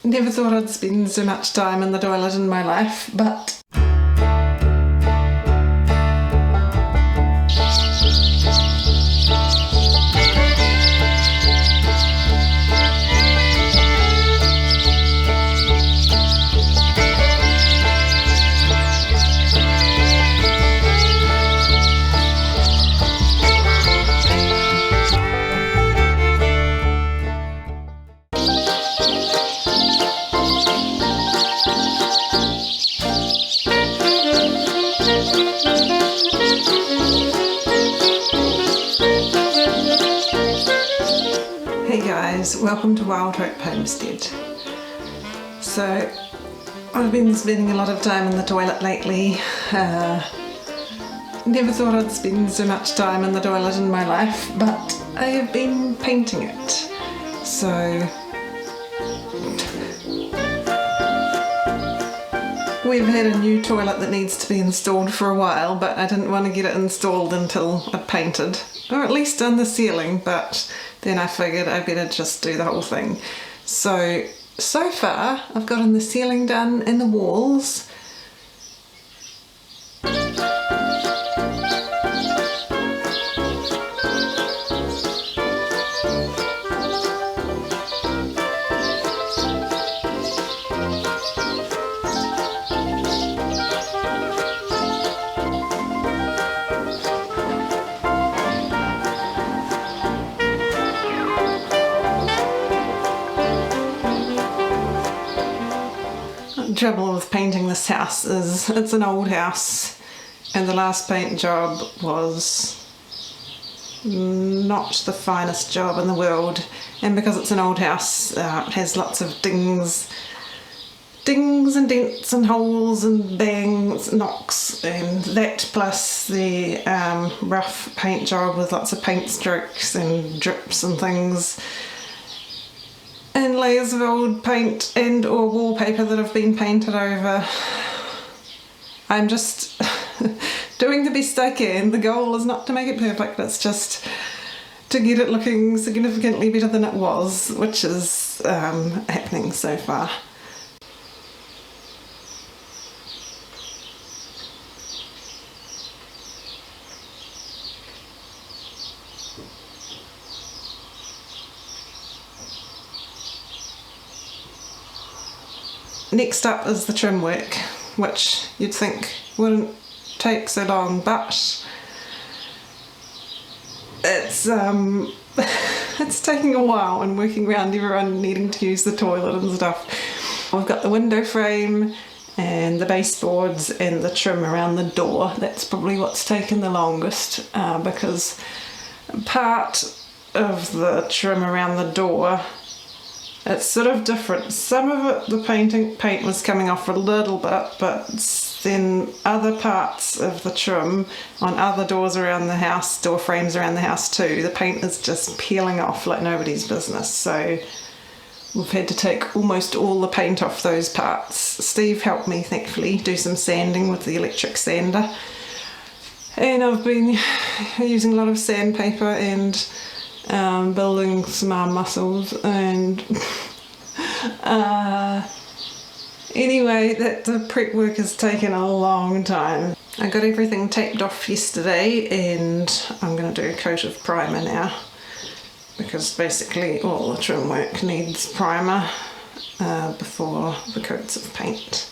Never thought I'd spend so much time in the toilet in my life, but hey guys, welcome to Wild Hope Homestead. So I've been spending a lot of time in the toilet lately. Never thought I'd spend so much time in the toilet in my life, but I have been painting it. So we've had a new toilet that needs to be installed for a while, but I didn't want to get it installed until I'd painted, or at least done the ceiling, but then I figured I'd better just do the whole thing. So far I've gotten the ceiling done and the walls. The trouble with painting this house is it's an old house and the last paint job was not the finest job in the world, and because it's an old house it has lots of dings and dents and holes and bangs, knocks, and that plus the rough paint job with lots of paint strokes and drips and things, and layers of old paint and or wallpaper that have been painted over. I'm just doing the best I can. The goal is not to make it perfect, it's just to get it looking significantly better than it was, which is happening so far. Next up is the trim work, which you'd think wouldn't take so long, but it's it's taking a while and working around everyone needing to use the toilet and stuff. I've got the window frame and the baseboards and the trim around the door. That's probably what's taken the longest, because part of the trim around the door, it's sort of different. Some of it, the paint was coming off a little bit, but then other parts of the trim on other doors around the house, door frames around the house too, the paint is just peeling off like nobody's business. So we've had to take almost all the paint off those parts. Steve helped me, thankfully, do some sanding with the electric sander. And I've been using a lot of sandpaper and building some arm muscles, and anyway, the prep work has taken a long time. I got everything taped off yesterday and I'm going to do a coat of primer now, because basically all the trim work needs primer before the coats of paint.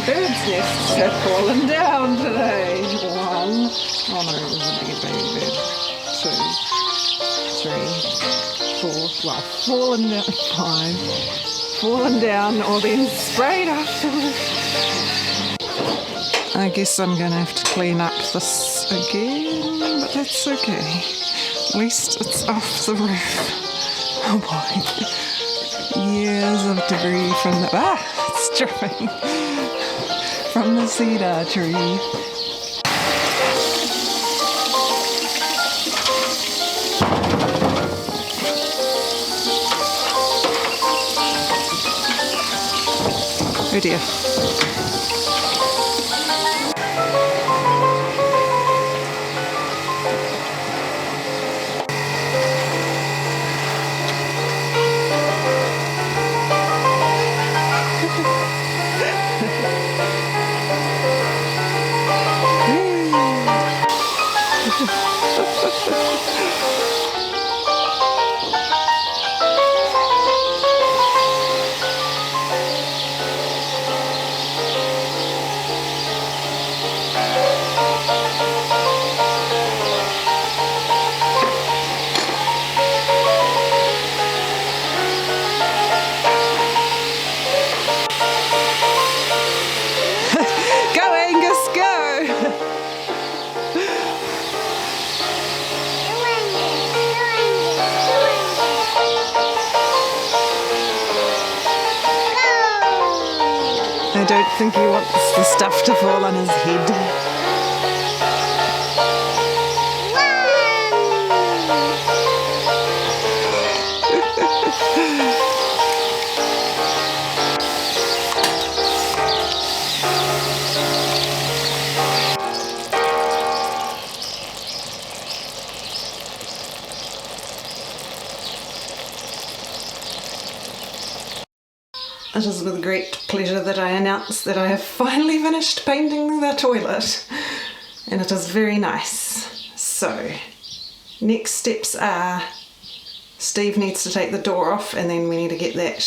bird's nests have fallen down today. 1. Oh no, it was a big baby bird. 2, 3, 4. Well, fallen down. 5. Fallen down or been sprayed afterwards. I guess I'm going to have to clean up this again, but that's okay. At least it's off the roof. Oh boy. Years of debris from the... it's dripping. From the cedar tree. Oh dear. I don't think he wants the stuff to fall on his head. It is with great pleasure that I announce that I have finally finished painting the toilet, and it is very nice. So, next steps are Steve needs to take the door off, and then we need to get that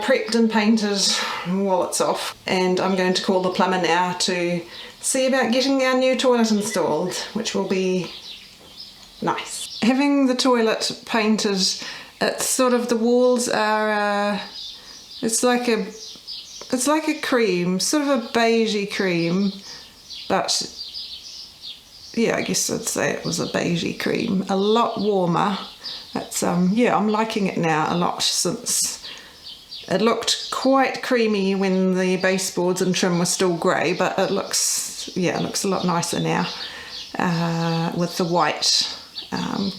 prepped and painted while it's off. And I'm going to call the plumber now to see about getting our new toilet installed, which will be nice. Having the toilet painted, it's sort of, the walls are, it's like a cream, sort of a beigey cream, but yeah, I guess I'd say it was a beigey cream, a lot warmer. It's yeah, I'm liking it now a lot, since it looked quite creamy when the baseboards and trim were still grey, but it looks, yeah, it looks a lot nicer now with the white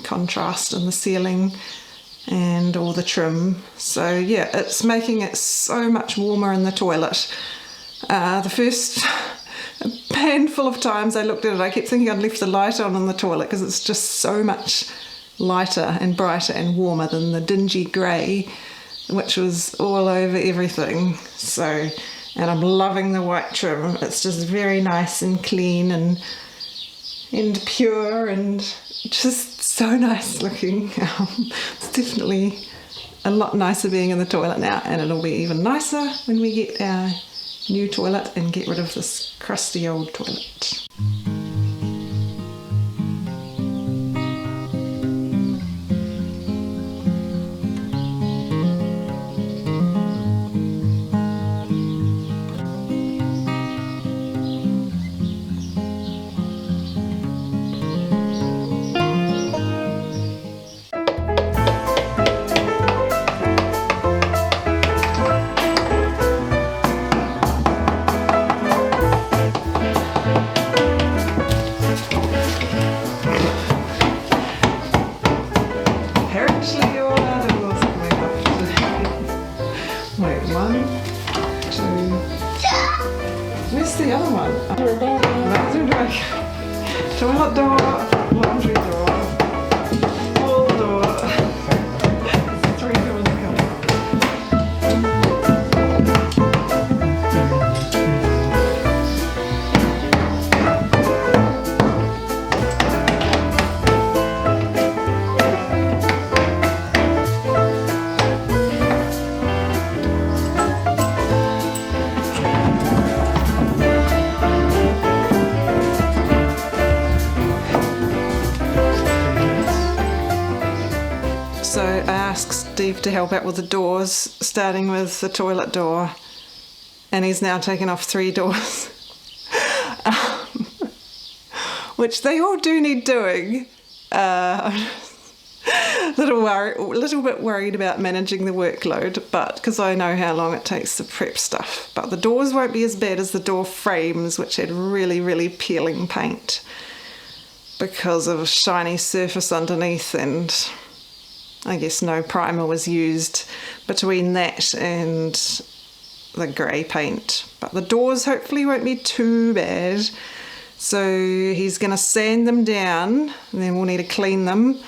contrast in the ceiling and all the trim. So yeah, it's making it so much warmer in the toilet. The first handful of times I looked at it, I kept thinking I'd left the light on in the toilet, because it's just so much lighter and brighter and warmer than the dingy grey, which was all over everything. So, and I'm loving the white trim. It's just very nice and clean and pure and just so nice looking. It's definitely a lot nicer being in the toilet now, and it'll be even nicer when we get our new toilet and get rid of this crusty old toilet. Where's the other one? Bathroom door. Toilet door. Laundry door. Hall door. Three doors coming. So I asked Steve to help out with the doors, starting with the toilet door, and he's now taken off 3 doors, which they all do need doing. Little bit worried about managing the workload, but because I know how long it takes to prep stuff. But the doors won't be as bad as the door frames, which had really peeling paint because of a shiny surface underneath, and I guess no primer was used between that and the grey paint. But the doors hopefully won't be too bad. So he's going to sand them down, and then we'll need to clean them.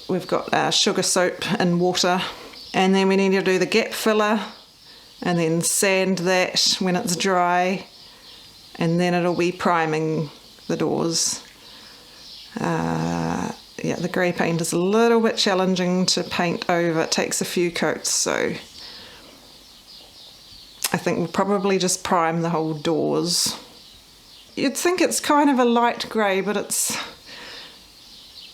We've got sugar soap and water, and then we need to do the gap filler and then sand that when it's dry, and then it'll be priming the doors. Yeah, the grey paint is a little bit challenging to paint over. It takes a few coats, so I think we'll probably just prime the whole doors. You'd think it's kind of a light grey, but it's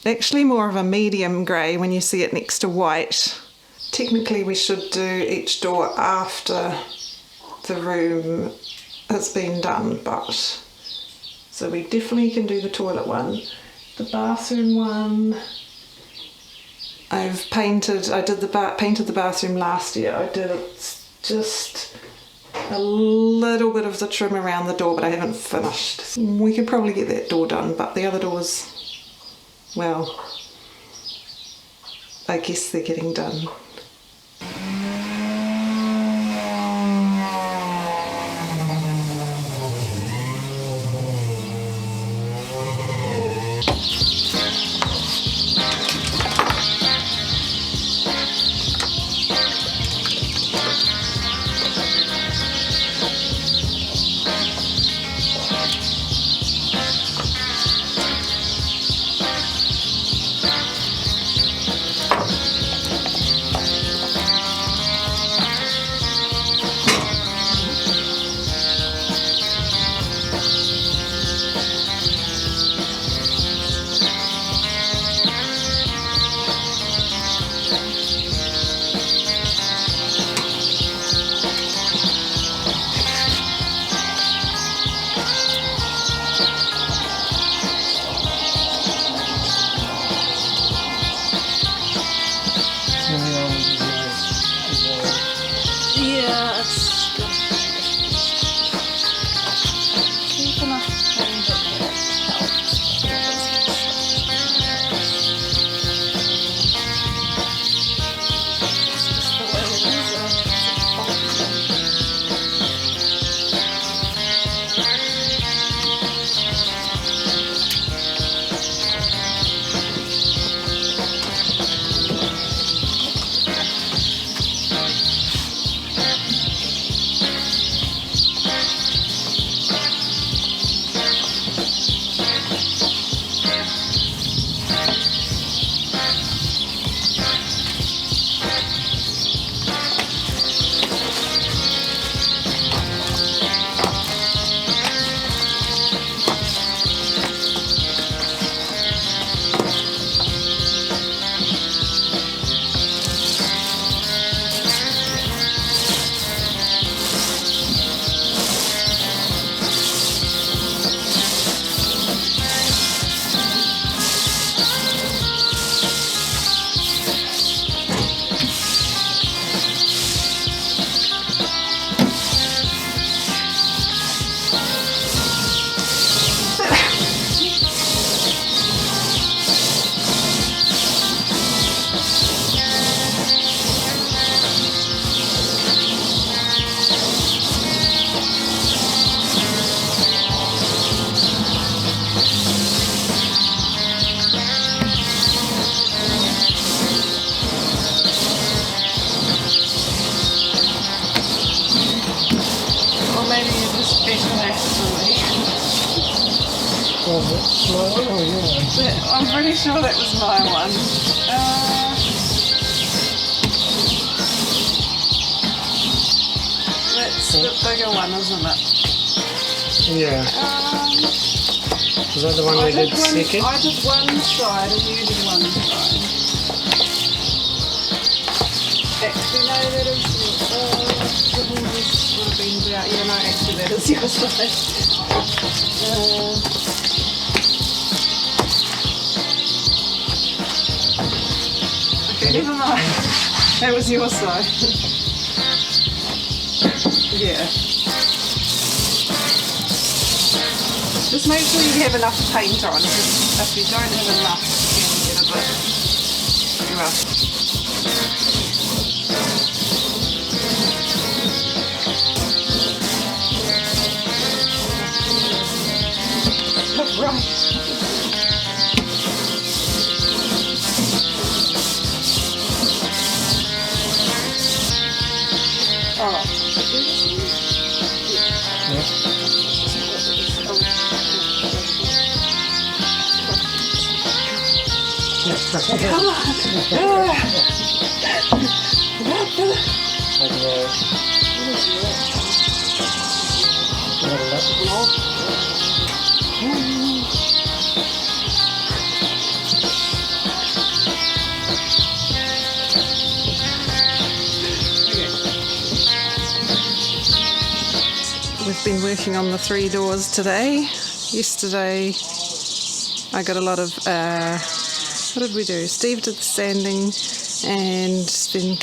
actually more of a medium grey when you see it next to white. Technically we should do each door after the room has been done, but so we definitely can do the toilet one. The bathroom one, I've painted. I did painted the bathroom last year. I did just a little bit of the trim around the door, but I haven't finished. We could probably get that door done, but the other doors, well, I guess they're getting done. I'm pretty sure that was my one. That's the bigger one, isn't it? Yeah. Was that the one we did second? I did one side and you did one side. Actually, no, that is. The horse would have been about. Yeah, no, actually, that is your side. Okay, never mind. That was your side. Yeah. Just make sure you have enough paint on, because if you don't have enough, you can get a bit rough. Right. Oh. Come on. We've been working on the 3 doors today. Yesterday I got a lot of, what did we do? Steve did the sanding and then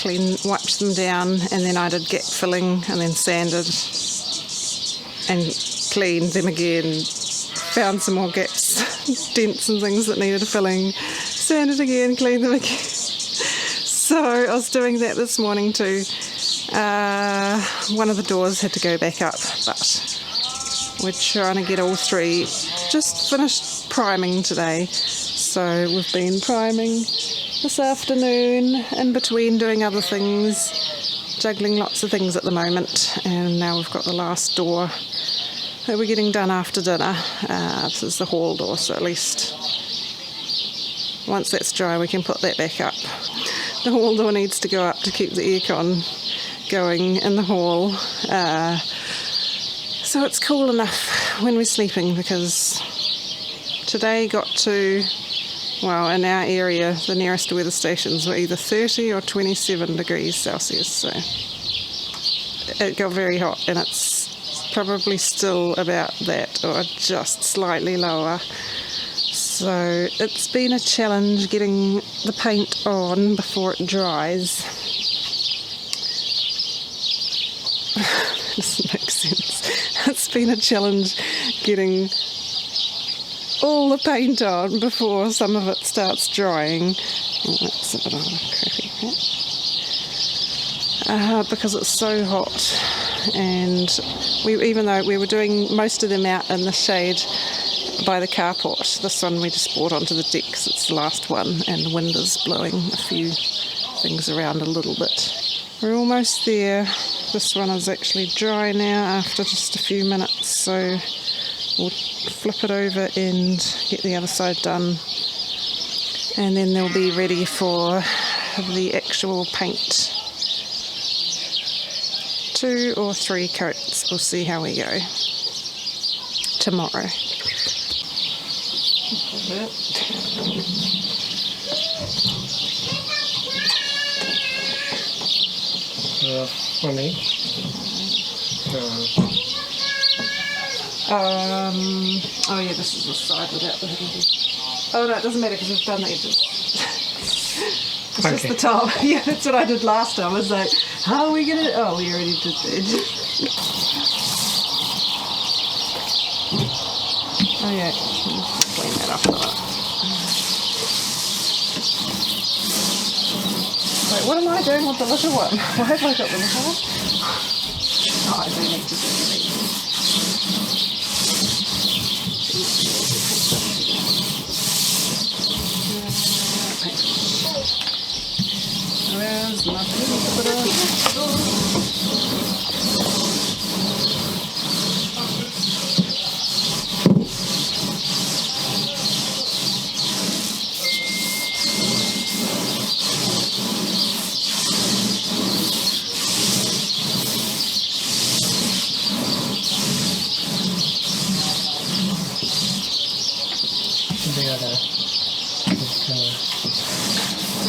wiped them down, and then I did gap filling and then sanded and cleaned them again, found some more gaps, dents and things that needed filling, sanded again, cleaned them again. So I was doing that this morning too. One of the doors had to go back up, but we're trying to get all 3. Just finished priming today, so we've been priming this afternoon in between doing other things, juggling lots of things at the moment, and now we've got the last door that we're getting done after dinner. This is the hall door, so at least once that's dry we can put that back up. The hall door needs to go up to keep the aircon going in the hall, so it's cool enough when we're sleeping, because today got to, well, in our area the nearest weather stations were either 30 or 27 degrees Celsius, so it got very hot, and it's probably still about that or just slightly lower. So it's been a challenge getting the paint on before it dries. Doesn't make sense. It's been a challenge getting all the paint on before some of it starts drying. Oh, that's a bit of a crappy, because it's so hot, and even though we were doing most of them out in the shade by the carport, this one we just brought onto the deck because it's the last one, and the wind is blowing a few things around a little bit. We're almost there. This one is actually dry now after just a few minutes, so we'll flip it over and get the other side done, and then they'll be ready for the actual paint. 2 or 3 coats, we'll see how we go tomorrow. For me? Oh yeah, this is the side without the hidden thing. Oh no, it doesn't matter because we've done the edges. It's Okay. just the top. Yeah, that's what I did last time. I was like, how are we gonna? Oh, we already did the edge. Oh yeah, clean that up a lot. Wait, what am I doing with the little one? Why have I got the little one? Oh, I do need to do that. Where's my The other. But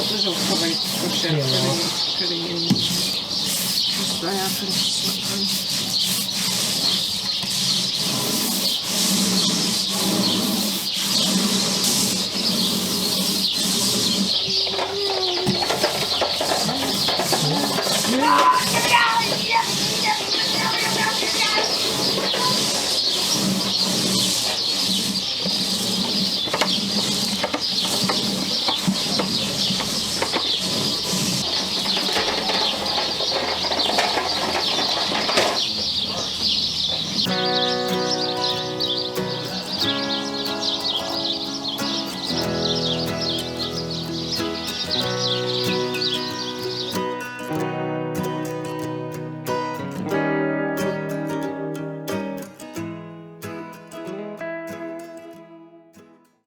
this will probably push out pretty easy. Because they are pretty slippery.